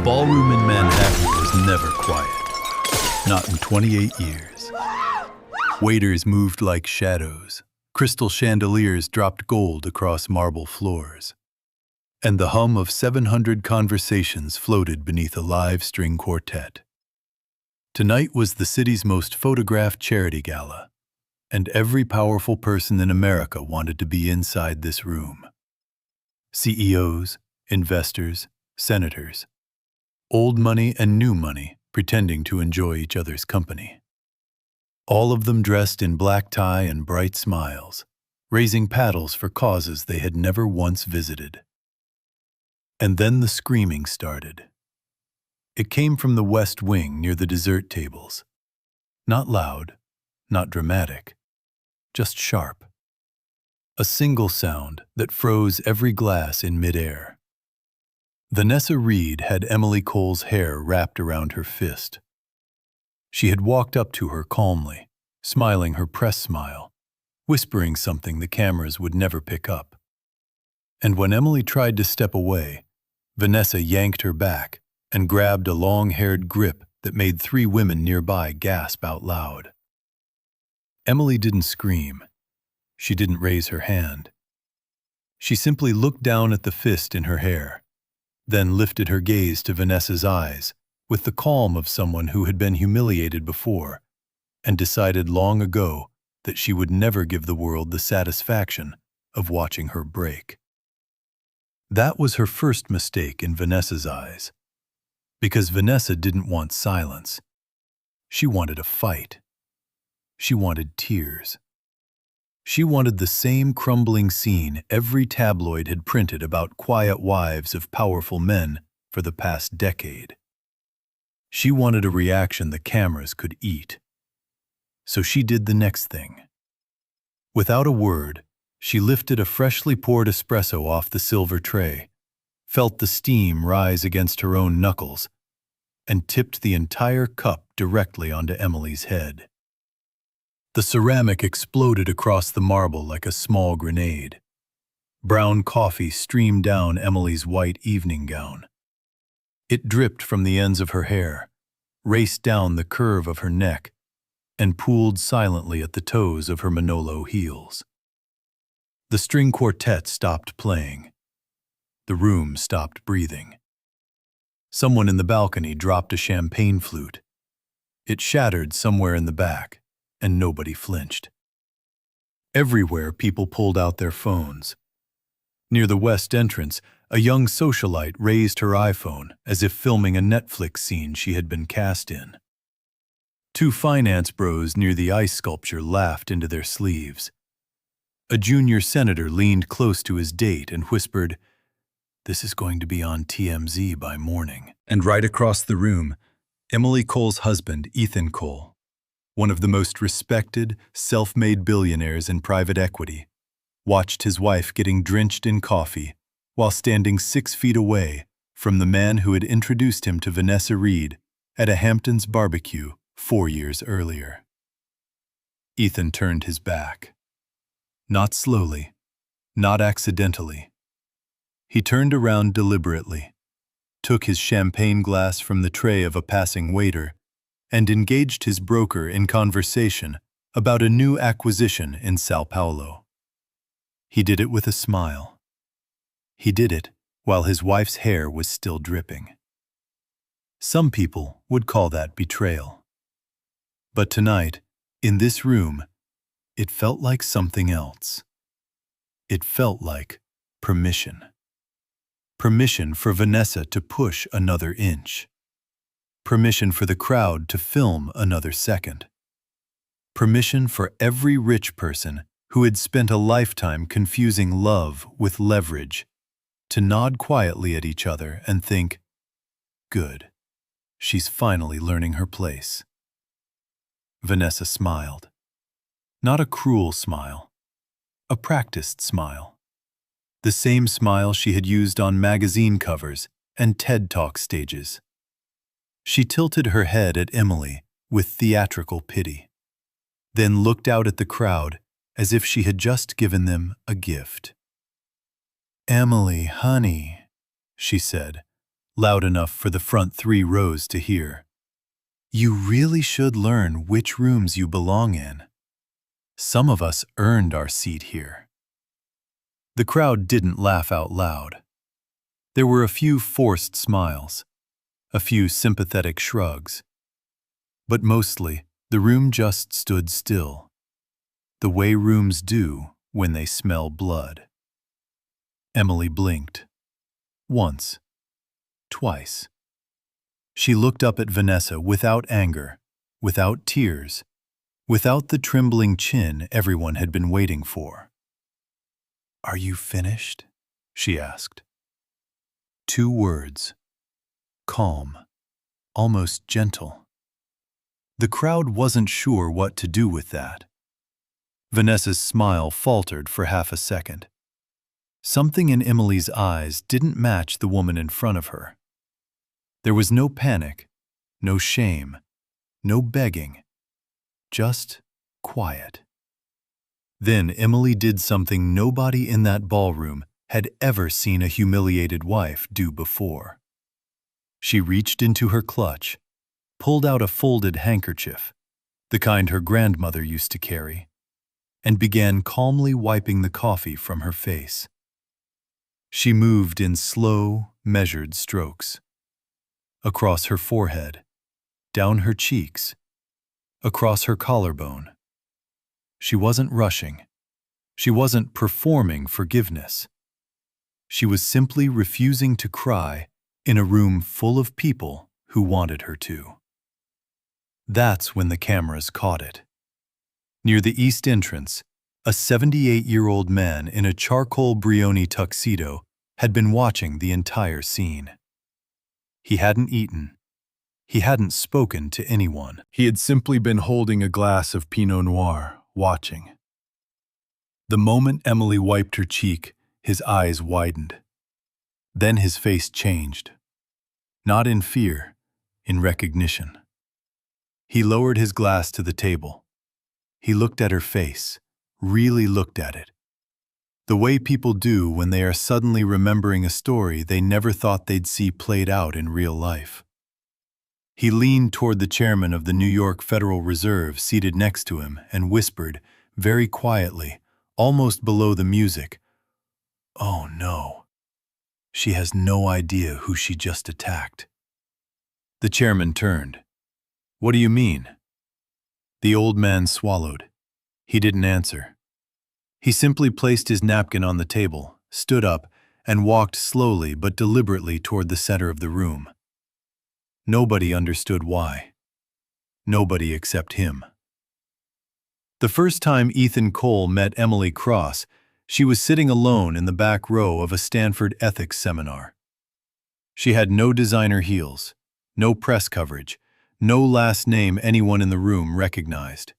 ballroom in Manhattan was never quiet. Not in 28 years. Waiters moved like shadows. Crystal chandeliers dropped gold across marble floors. And the hum of 700 conversations floated beneath a live string quartet. Tonight was the city's most photographed charity gala, and every powerful person in America wanted to be inside this room. CEOs, investors, senators, old money and new money pretending to enjoy each other's company. All of them dressed in black tie and bright smiles, raising paddles for causes they had never once visited. And then the screaming started. It came from the West Wing near the dessert tables. Not loud, not dramatic, just sharp. A single sound that froze every glass in midair. Vanessa Reed had Emily Cole's hair wrapped around her fist. She had walked up to her calmly, smiling her press smile, whispering something the cameras would never pick up. And when Emily tried to step away, Vanessa yanked her back and grabbed a long-haired grip that made 3 women nearby gasp out loud. Emily didn't scream. She didn't raise her hand. She simply looked down at the fist in her hair, then lifted her gaze to Vanessa's eyes with the calm of someone who had been humiliated before and decided long ago that she would never give the world the satisfaction of watching her break. That was her first mistake in Vanessa's eyes, because Vanessa didn't want silence. She wanted a fight. She wanted tears. She wanted the same crumbling scene every tabloid had printed about quiet wives of powerful men for the past decade. She wanted a reaction the cameras could eat. So she did the next thing. Without a word, she lifted a freshly poured espresso off the silver tray, felt the steam rise against her own knuckles, and tipped the entire cup directly onto Emily's head. The ceramic exploded across the marble like a small grenade. Brown coffee streamed down Emily's white evening gown. It dripped from the ends of her hair, raced down the curve of her neck, and pooled silently at the toes of her Manolo heels. The string quartet stopped playing. The room stopped breathing. Someone in the balcony dropped a champagne flute. It shattered somewhere in the back, and nobody flinched. Everywhere people pulled out their phones. Near the west entrance, a young socialite raised her iPhone as if filming a Netflix scene she had been cast in. 2 finance bros near the ice sculpture laughed into their sleeves. A junior senator leaned close to his date and whispered, "This is going to be on TMZ by morning." And right across the room, Emily Cole's husband, Ethan Cole, one of the most respected, self-made billionaires in private equity, watched his wife getting drenched in coffee while standing 6 feet away from the man who had introduced him to Vanessa Reed at a Hamptons barbecue 4 years earlier. Ethan turned his back. Not slowly, not accidentally. He turned around deliberately, took his champagne glass from the tray of a passing waiter, and engaged his broker in conversation about a new acquisition in Sao Paulo. He did it with a smile. He did it while his wife's hair was still dripping. Some people would call that betrayal. But tonight, in this room, it felt like something else. It felt like permission. Permission for Vanessa to push another inch. Permission for the crowd to film another second. Permission for every rich person who had spent a lifetime confusing love with leverage to nod quietly at each other and think, "Good, she's finally learning her place." Vanessa smiled. Not a cruel smile, a practiced smile. The same smile she had used on magazine covers and TED Talk stages. She tilted her head at Emily with theatrical pity, then looked out at the crowd as if she had just given them a gift. "Emily, honey," she said, loud enough for the front 3 rows to hear. "You really should learn which rooms you belong in. Some of us earned our seat here." The crowd didn't laugh out loud. There were a few forced smiles, a few sympathetic shrugs. But mostly, the room just stood still, the way rooms do when they smell blood. Emily blinked. Once. Twice. She looked up at Vanessa without anger, without tears, without the trembling chin everyone had been waiting for. "Are you finished?" she asked. 2 words. Calm. Almost gentle. The crowd wasn't sure what to do with that. Vanessa's smile faltered for half a second. Something in Emily's eyes didn't match the woman in front of her. There was no panic, no shame, no begging, just quiet. Then Emily did something nobody in that ballroom had ever seen a humiliated wife do before. She reached into her clutch, pulled out a folded handkerchief, the kind her grandmother used to carry, and began calmly wiping the coffee from her face. She moved in slow, measured strokes. Across her forehead, down her cheeks, across her collarbone. She wasn't rushing. She wasn't performing forgiveness. She was simply refusing to cry in a room full of people who wanted her to. That's when the cameras caught it. Near the east entrance, a 78-year-old man in a charcoal Brioni tuxedo had been watching the entire scene. He hadn't eaten. He hadn't spoken to anyone. He had simply been holding a glass of Pinot Noir, watching. The moment Emily wiped her cheek, his eyes widened. Then his face changed. Not in fear, in recognition. He lowered his glass to the table. He looked at her face, really looked at it. The way people do when they are suddenly remembering a story they never thought they'd see played out in real life. He leaned toward the chairman of the New York Federal Reserve seated next to him and whispered, very quietly, almost below the music, "Oh no. She has no idea who she just attacked." The chairman turned. "What do you mean?" The old man swallowed. He didn't answer. He simply placed his napkin on the table, stood up, and walked slowly but deliberately toward the center of the room. Nobody understood why. Nobody except him. The first time Ethan Cole met Emily Cross, she was sitting alone in the back row of a Stanford ethics seminar. She had no designer heels, no press coverage, no last name anyone in the room recognized.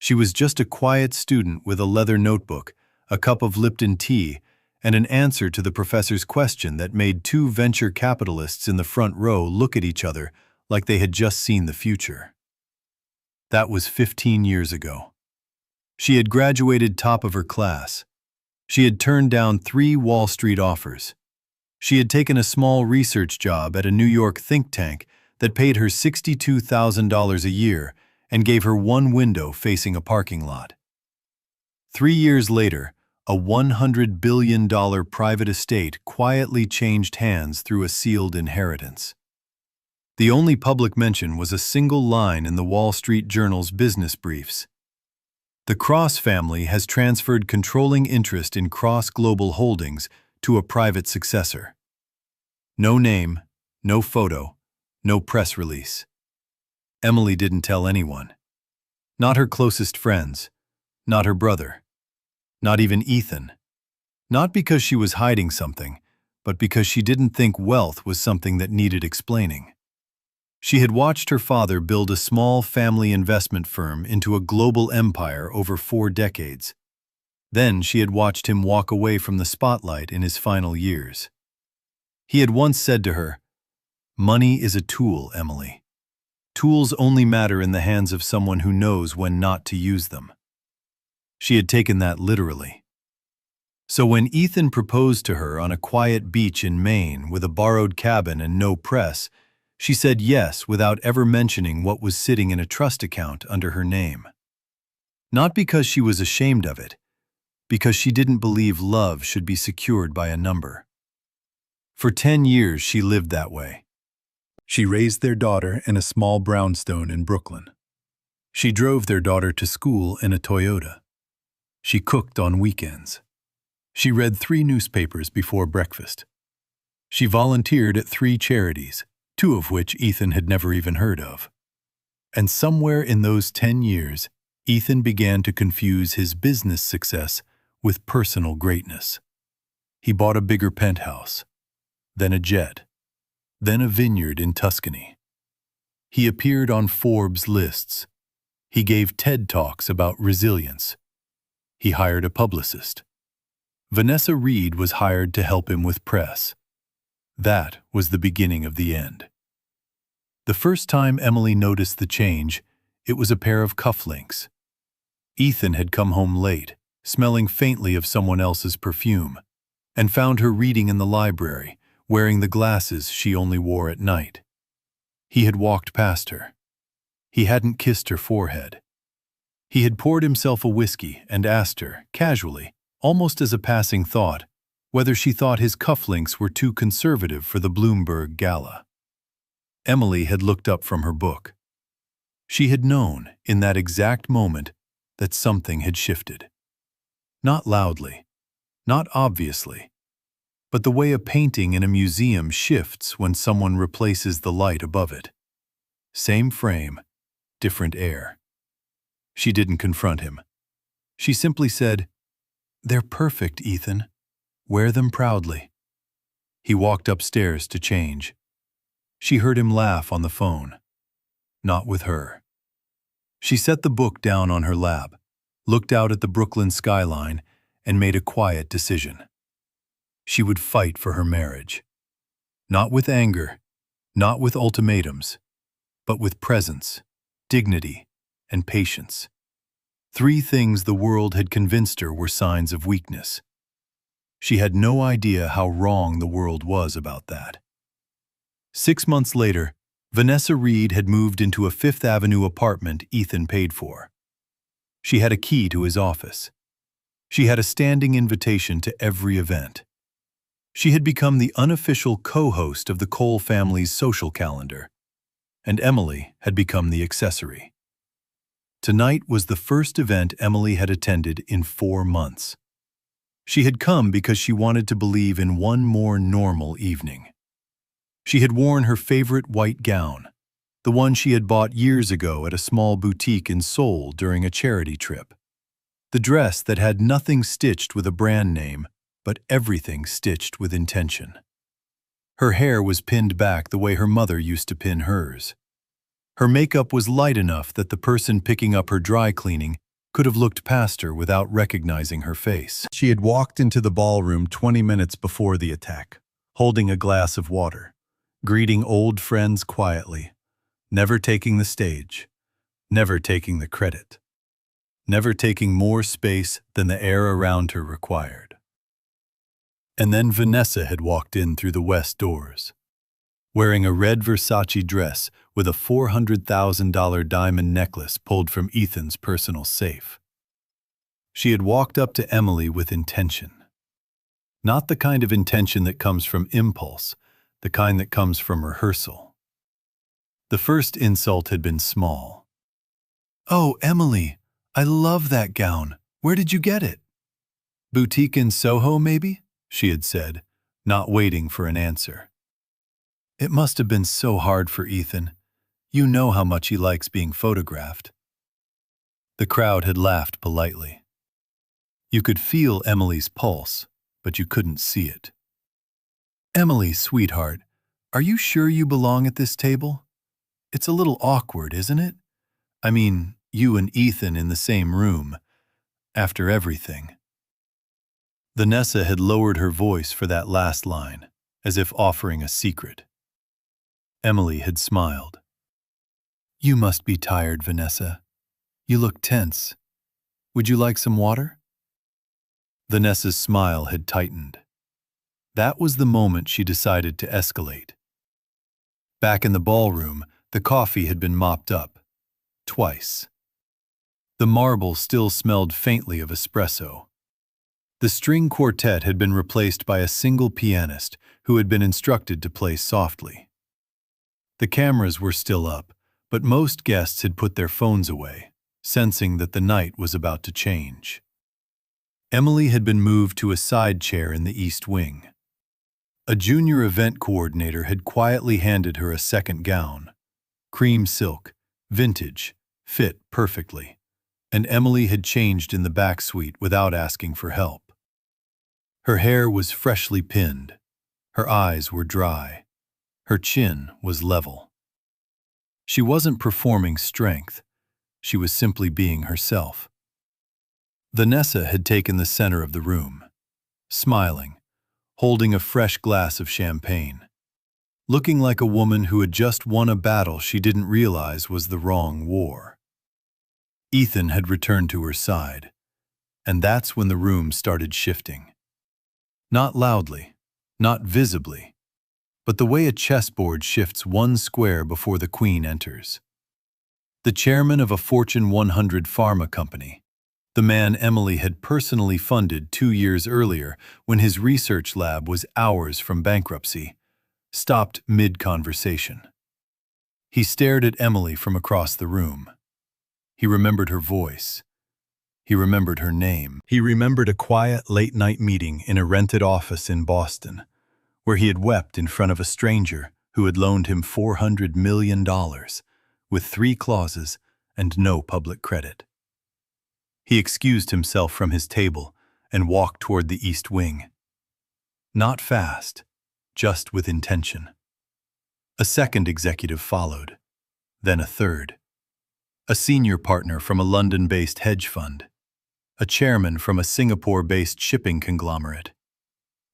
She was just a quiet student with a leather notebook, a cup of Lipton tea, and an answer to the professor's question that made 2 venture capitalists in the front row look at each other like they had just seen the future. That was 15 years ago. She had graduated top of her class. She had turned down 3 Wall Street offers. She had taken a small research job at a New York think tank that paid her $62,000 a year and gave her 1 window facing a parking lot. 3 years later, a $100 billion private estate quietly changed hands through a sealed inheritance. The only public mention was a single line in the Wall Street Journal's business briefs. The Cross family has transferred controlling interest in Cross Global Holdings to a private successor. No name, no photo, no press release. Emily didn't tell anyone. Not her closest friends, not her brother, not even Ethan. Not because she was hiding something, but because she didn't think wealth was something that needed explaining. She had watched her father build a small family investment firm into a global empire over 4 decades. Then she had watched him walk away from the spotlight in his final years. He had once said to her, "Money is a tool, Emily. Tools only matter in the hands of someone who knows when not to use them." She had taken that literally. So when Ethan proposed to her on a quiet beach in Maine with a borrowed cabin and no press, she said yes without ever mentioning what was sitting in a trust account under her name. Not because she was ashamed of it, because she didn't believe love should be secured by a number. For 10 years she lived that way. She raised their daughter in a small brownstone in Brooklyn. She drove their daughter to school in a Toyota. She cooked on weekends. She read 3 newspapers before breakfast. She volunteered at 3 charities, 2 of which Ethan had never even heard of. And somewhere in those 10 years, Ethan began to confuse his business success with personal greatness. He bought a bigger penthouse, then a jet, then a vineyard in Tuscany. He appeared on Forbes lists. He gave TED Talks about resilience. He hired a publicist. Vanessa Reed was hired to help him with press. That was the beginning of the end. The first time Emily noticed the change, it was a pair of cufflinks. Ethan had come home late, smelling faintly of someone else's perfume, and found her reading in the library, wearing the glasses she only wore at night. He had walked past her. He hadn't kissed her forehead. He had poured himself a whiskey and asked her, casually, almost as a passing thought, whether she thought his cufflinks were too conservative for the Bloomberg Gala. Emily had looked up from her book. She had known, in that exact moment, that something had shifted. Not loudly, not obviously, but the way a painting in a museum shifts when someone replaces the light above it. Same frame, different air. She didn't confront him. She simply said, "They're perfect, Ethan. Wear them proudly." He walked upstairs to change. She heard him laugh on the phone. Not with her. She set the book down on her lap, looked out at the Brooklyn skyline, and made a quiet decision. She would fight for her marriage. Not with anger, not with ultimatums, but with presence, dignity, and patience. 3 things the world had convinced her were signs of weakness. She had no idea how wrong the world was about that. 6 months later, Vanessa Reed had moved into a Fifth Avenue apartment Ethan paid for. She had a key to his office. She had a standing invitation to every event. She had become the unofficial co-host of the Cole family's social calendar, and Emily had become the accessory. Tonight was the first event Emily had attended in 4 months. She had come because she wanted to believe in one more normal evening. She had worn her favorite white gown, the one she had bought years ago at a small boutique in Seoul during a charity trip. The dress that had nothing stitched with a brand name, but everything stitched with intention. Her hair was pinned back the way her mother used to pin hers. Her makeup was light enough that the person picking up her dry cleaning could have looked past her without recognizing her face. She had walked into the ballroom 20 minutes before the attack, holding a glass of water, greeting old friends quietly, never taking the stage, never taking the credit, never taking more space than the air around her required. And then Vanessa had walked in through the west doors, wearing a red Versace dress with a $400,000 diamond necklace pulled from Ethan's personal safe. She had walked up to Emily with intention. Not the kind of intention that comes from impulse, the kind that comes from rehearsal. The first insult had been small. "Oh, Emily, I love that gown. Where did you get it?" "Boutique in Soho, maybe?" she had said, not waiting for an answer. It must have been so hard for Ethan. You know how much he likes being photographed. The crowd had laughed politely. You could feel Emily's pulse, but you couldn't see it. "Emily, sweetheart, are you sure you belong at this table? It's a little awkward, isn't it? I mean, you and Ethan in the same room, after everything." Vanessa had lowered her voice for that last line, as if offering a secret. Emily had smiled. "You must be tired, Vanessa. You look tense. Would you like some water?" Vanessa's smile had tightened. That was the moment she decided to escalate. Back in the ballroom, the coffee had been mopped up. Twice. The marble still smelled faintly of espresso. The string quartet had been replaced by a single pianist who had been instructed to play softly. The cameras were still up, but most guests had put their phones away, sensing that the night was about to change. Emily had been moved to a side chair in the East Wing. A junior event coordinator had quietly handed her a second gown. Cream silk, vintage, fit perfectly, and Emily had changed in the back suite without asking for help. Her hair was freshly pinned. Her eyes were dry. Her chin was level. She wasn't performing strength. She was simply being herself. Vanessa had taken the center of the room, smiling, holding a fresh glass of champagne, looking like a woman who had just won a battle she didn't realize was the wrong war. Ethan had returned to her side, and that's when the room started shifting. Not loudly, not visibly, but the way a chessboard shifts one square before the queen enters. The chairman of a Fortune 100 pharma company, the man Emily had personally funded 2 years earlier when his research lab was hours from bankruptcy, stopped mid-conversation. He stared at Emily from across the room. He remembered her voice. He remembered her name. He remembered a quiet late-night meeting in a rented office in Boston, where he had wept in front of a stranger who had loaned him $400 million, with 3 clauses and no public credit. He excused himself from his table and walked toward the East Wing. Not fast, just with intention. A second executive followed, then a third. A senior partner from a London-based hedge fund, a chairman from a Singapore-based shipping conglomerate,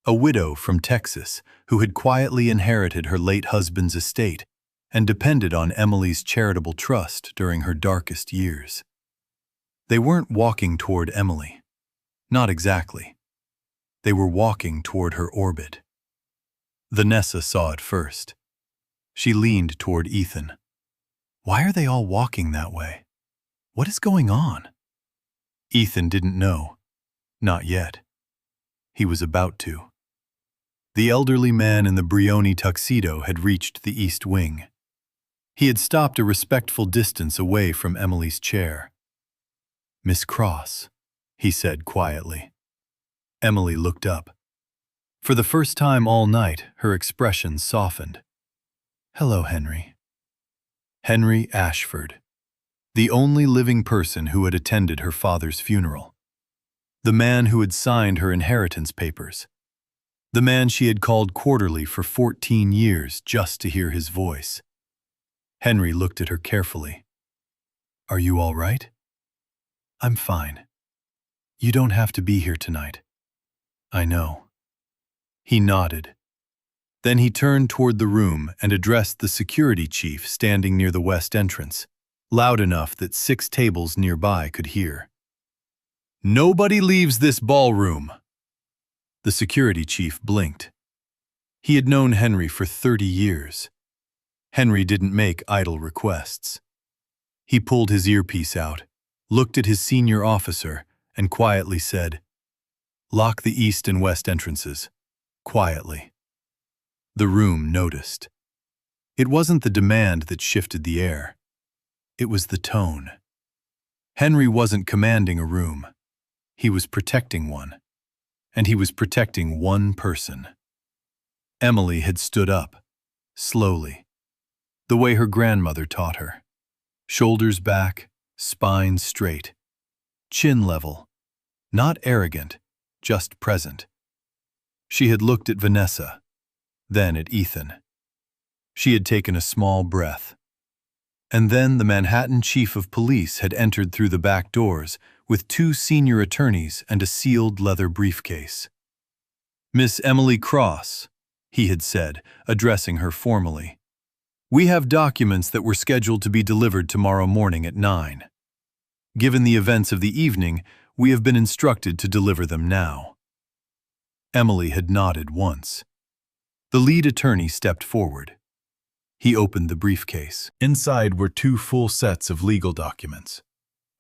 a widow from Texas who had quietly inherited her late husband's estate and depended on Emily's charitable trust during her darkest years. They weren't walking toward Emily. Not exactly. They were walking toward her orbit. Vanessa saw it first. She leaned toward Ethan. Why are they all walking that way? What is going on? Ethan didn't know. Not yet. He was about to. The elderly man in the Brioni tuxedo had reached the East Wing. He had stopped a respectful distance away from Emily's chair. "Miss Cross," he said quietly. Emily looked up. For the first time all night, her expression softened. "Hello, Henry." Henry Ashford, the only living person who had attended her father's funeral. The man who had signed her inheritance papers. The man she had called quarterly for 14 years just to hear his voice. Henry looked at her carefully. "Are you all right?" "I'm fine. You don't have to be here tonight." "I know." He nodded. Then he turned toward the room and addressed the security chief standing near the west entrance, loud enough that 6 tables nearby could hear. "Nobody leaves this ballroom." The security chief blinked. He had known Henry for 30 years. Henry didn't make idle requests. He pulled his earpiece out, looked at his senior officer, and quietly said, "Lock the east and west entrances." Quietly. The room noticed. It wasn't the demand that shifted the air. It was the tone. Henry wasn't commanding a room. He was protecting one. And he was protecting one person. Emily had stood up, slowly, the way her grandmother taught her. Shoulders back, spine straight, chin level, not arrogant, just present. She had looked at Vanessa, then at Ethan. She had taken a small breath. And then the Manhattan chief of police had entered through the back doors with 2 senior attorneys and a sealed leather briefcase. "Miss Emily Cross," he had said, addressing her formally. "We have documents that were scheduled to be delivered tomorrow morning at 9. Given the events of the evening, We have been instructed to deliver them now." Emily had nodded once. The lead attorney stepped forward. He opened the briefcase. Inside were 2 full sets of legal documents: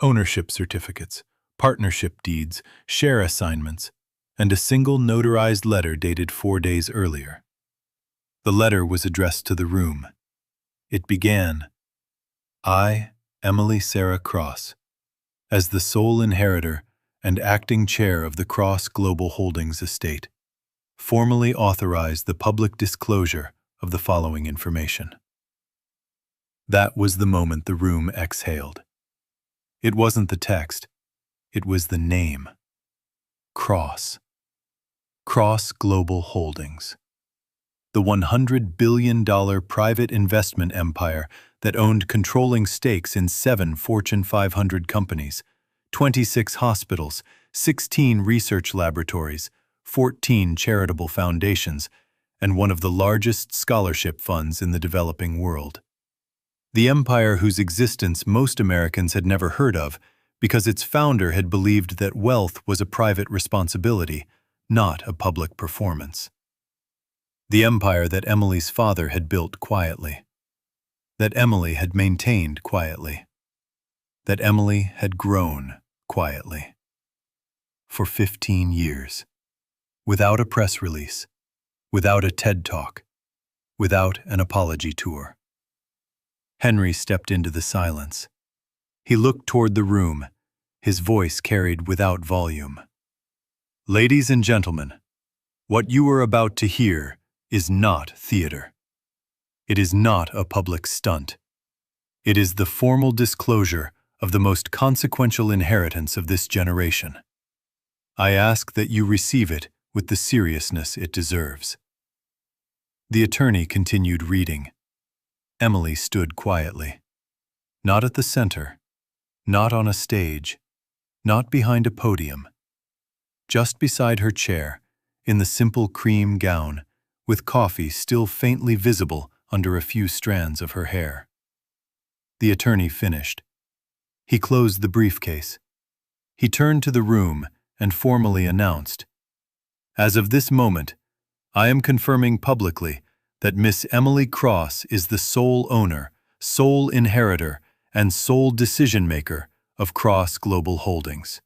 ownership certificates, partnership deeds, share assignments, and a single notarized letter dated 4 days earlier. The letter was addressed to the room. It began, "I, Emily Sarah Cross, as the sole inheritor and acting chair of the Cross Global Holdings estate, formally authorize the public disclosure of the following information." That was the moment the room exhaled. It wasn't the text, it was the name. Cross. Cross Global Holdings. The $100 billion private investment empire that owned controlling stakes in 7 Fortune 500 companies, 26 hospitals, 16 research laboratories, 14 charitable foundations, and one of the largest scholarship funds in the developing world. The empire whose existence most Americans had never heard of because its founder had believed that wealth was a private responsibility, not a public performance. The empire that Emily's father had built quietly, that Emily had maintained quietly, that Emily had grown quietly. For 15 years. Without a press release, without a TED Talk, without an apology tour. Henry stepped into the silence. He looked toward the room, his voice carried without volume. "Ladies and gentlemen, what you are about to hear is not theater. It is not a public stunt. It is the formal disclosure of the most consequential inheritance of this generation. I ask that you receive it with the seriousness it deserves." The attorney continued reading. Emily stood quietly. Not at the center, not on a stage, not behind a podium. Just beside her chair, in the simple cream gown, with coffee still faintly visible under a few strands of her hair. The attorney finished. He closed the briefcase. He turned to the room and formally announced, "As of this moment, I am confirming publicly that Miss Emily Cross is the sole owner, sole inheritor, and sole decision-maker of Cross Global Holdings.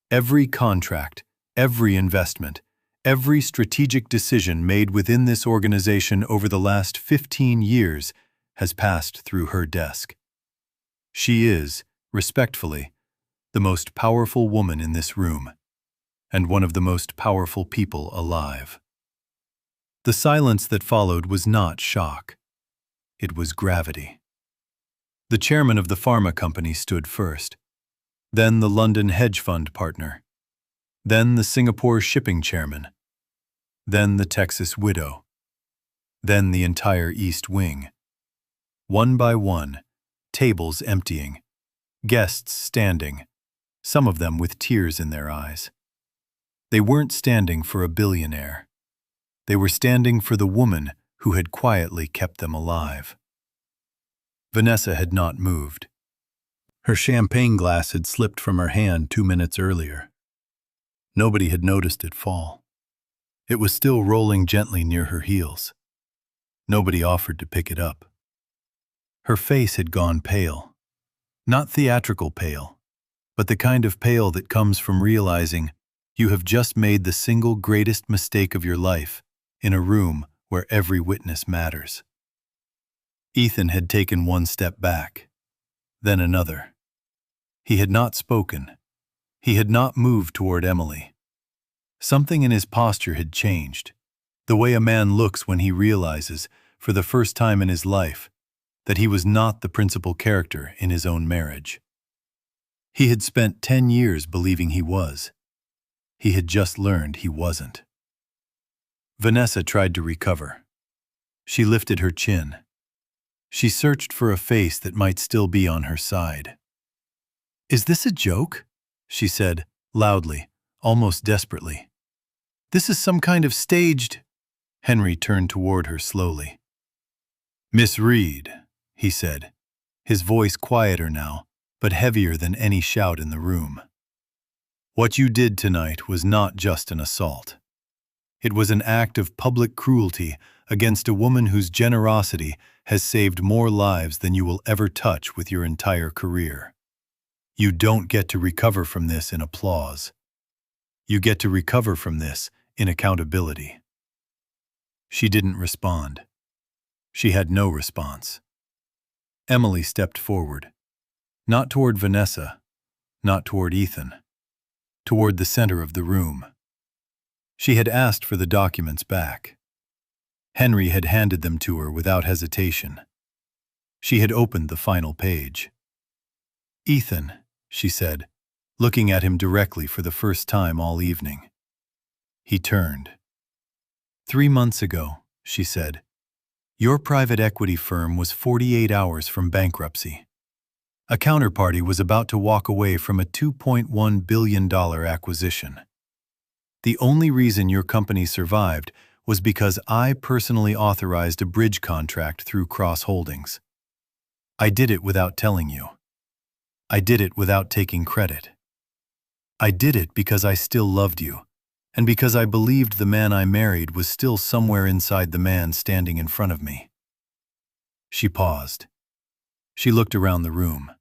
Every contract, every investment, every strategic decision made within this organization over the last 15 years has passed through her desk. She is, respectfully, the most powerful woman in this room, and one of the most powerful people alive." The silence that followed was not shock. It was gravity. The chairman of the pharma company stood first, then the London hedge fund partner, then the Singapore shipping chairman, then the Texas widow, then the entire East Wing. One by one, tables emptying, guests standing, some of them with tears in their eyes. They weren't standing for a billionaire. They were standing for the woman who had quietly kept them alive. Vanessa had not moved. Her champagne glass had slipped from her hand 2 minutes earlier. Nobody had noticed it fall. It was still rolling gently near her heels. Nobody offered to pick it up. Her face had gone pale. Not theatrical pale, but the kind of pale that comes from realizing you have just made the single greatest mistake of your life in a room where every witness matters. Ethan had taken 1 step back, then another. He had not spoken. He had not moved toward Emily. Something in his posture had changed, the way a man looks when he realizes, for the first time in his life, that he was not the principal character in his own marriage. He had spent 10 years believing he was. He had just learned he wasn't. Vanessa tried to recover. She lifted her chin. She searched for a face that might still be on her side. "Is this a joke?" she said, loudly, almost desperately. "This is some kind of staged—" Henry turned toward her slowly. "Miss Reed," he said, his voice quieter now, but heavier than any shout in the room. What you did tonight was not just an assault. It was an act of public cruelty against a woman whose generosity has saved more lives than you will ever touch with your entire career. You don't get to recover from this in applause. You get to recover from this in accountability. She didn't respond. She had no response. Emily stepped forward, not toward Vanessa, not toward Ethan, toward the center of the room. She had asked for the documents back. Henry had handed them to her without hesitation. She had opened the final page. "Ethan," she said, looking at him directly for the first time all evening. He turned. "3 months ago," she said, "your private equity firm was 48 hours from bankruptcy. A counterparty was about to walk away from a $2.1 billion acquisition. The only reason your company survived was because I personally authorized a bridge contract through Cross Holdings. I did it without telling you. I did it without taking credit. I did it because I still loved you, and because I believed the man I married was still somewhere inside the man standing in front of me." She paused. She looked around the room.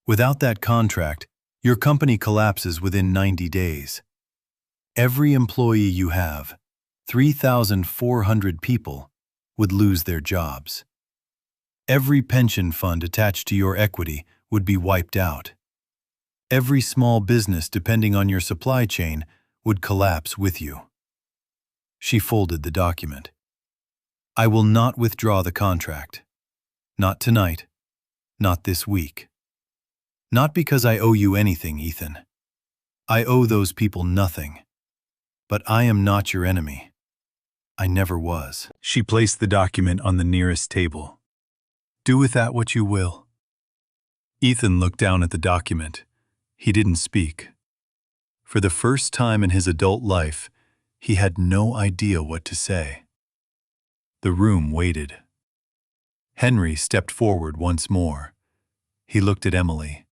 "Without that contract, your company collapses within 90 days. Every employee you have, 3,400 people, would lose their jobs. Every pension fund attached to your equity would be wiped out. Every small business depending on your supply chain would collapse with you." She folded the document. "I will not withdraw the contract. Not tonight. Not this week. Not because I owe you anything, Ethan. I owe those people nothing. But I am not your enemy. I never was." She placed the document on the nearest table. "Do with that what you will." Ethan looked down at the document. He didn't speak. For the first time in his adult life, he had no idea what to say. The room waited. Henry stepped forward once more. He looked at Emily.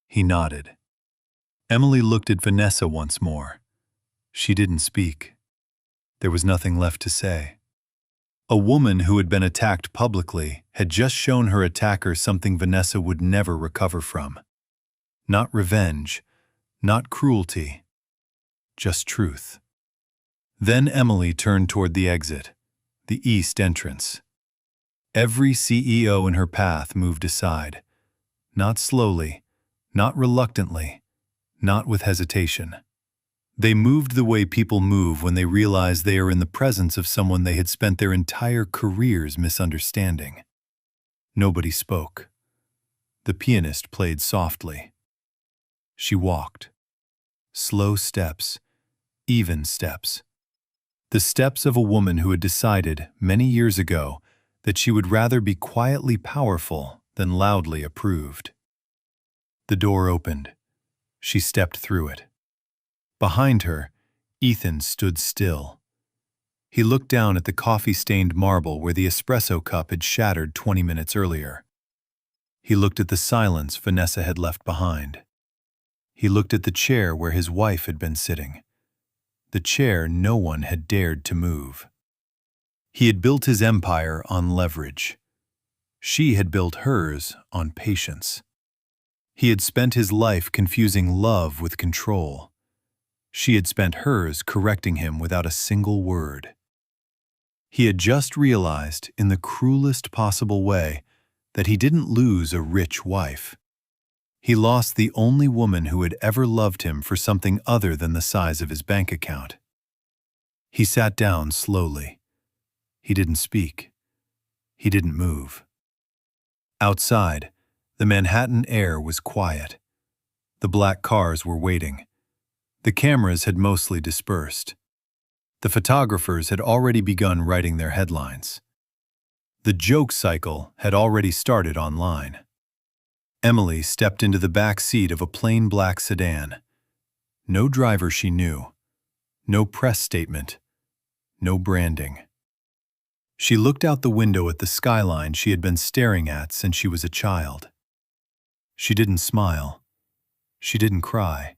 He nodded. Emily looked at Vanessa once more. She didn't speak. There was nothing left to say. A woman who had been attacked publicly had just shown her attacker something Vanessa would never recover from. Not revenge, not cruelty, just truth. Then Emily turned toward the exit, the east entrance. Every CEO in her path moved aside, not slowly, not reluctantly, not with hesitation. They moved the way people move when they realize they are in the presence of someone they had spent their entire careers misunderstanding. Nobody spoke. The pianist played softly. She walked. Slow steps, even steps. The steps of a woman who had decided, many years ago, that she would rather be quietly powerful than loudly approved. The door opened. She stepped through it. Behind her, Ethan stood still. He looked down at the coffee-stained marble where the espresso cup had shattered 20 minutes earlier. He looked at the silence Vanessa had left behind. He looked at the chair where his wife had been sitting. The chair no one had dared to move. He had built his empire on leverage. She had built hers on patience. He had spent his life confusing love with control. She had spent hers correcting him without a single word. He had just realized, in the cruelest possible way, that he didn't lose a rich wife. He lost the only woman who had ever loved him for something other than the size of his bank account. He sat down slowly. He didn't speak. He didn't move. Outside, the Manhattan air was quiet. The black cars were waiting. The cameras had mostly dispersed. The photographers had already begun writing their headlines. The joke cycle had already started online. Emily stepped into the back seat of a plain black sedan. No driver she knew. No press statement. No branding. She looked out the window at the skyline she had been staring at since she was a child. She didn't smile. She didn't cry.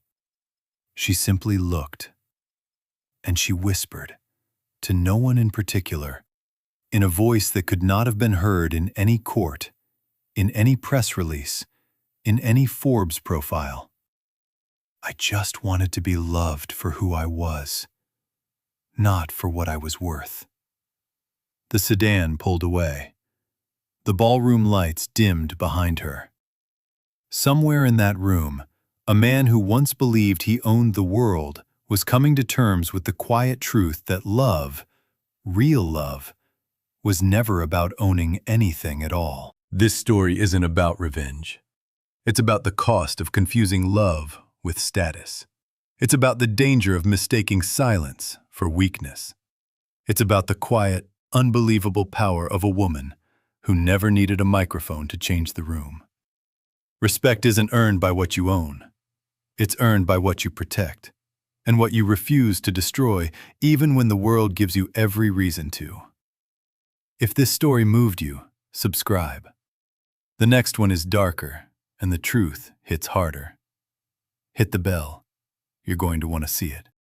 She simply looked, and she whispered, to no one in particular, in a voice that could not have been heard in any court, in any press release, in any Forbes profile. I just wanted to be loved for who I was, not for what I was worth. The sedan pulled away. The ballroom lights dimmed behind her. Somewhere in that room, a man who once believed he owned the world was coming to terms with the quiet truth that love, real love, was never about owning anything at all. This story isn't about revenge. It's about the cost of confusing love with status. It's about the danger of mistaking silence for weakness. It's about the quiet, unbelievable power of a woman who never needed a microphone to change the room. Respect isn't earned by what you own. It's earned by what you protect, and what you refuse to destroy, even when the world gives you every reason to. If this story moved you, subscribe. The next one is darker, and the truth hits harder. Hit the bell. You're going to want to see it.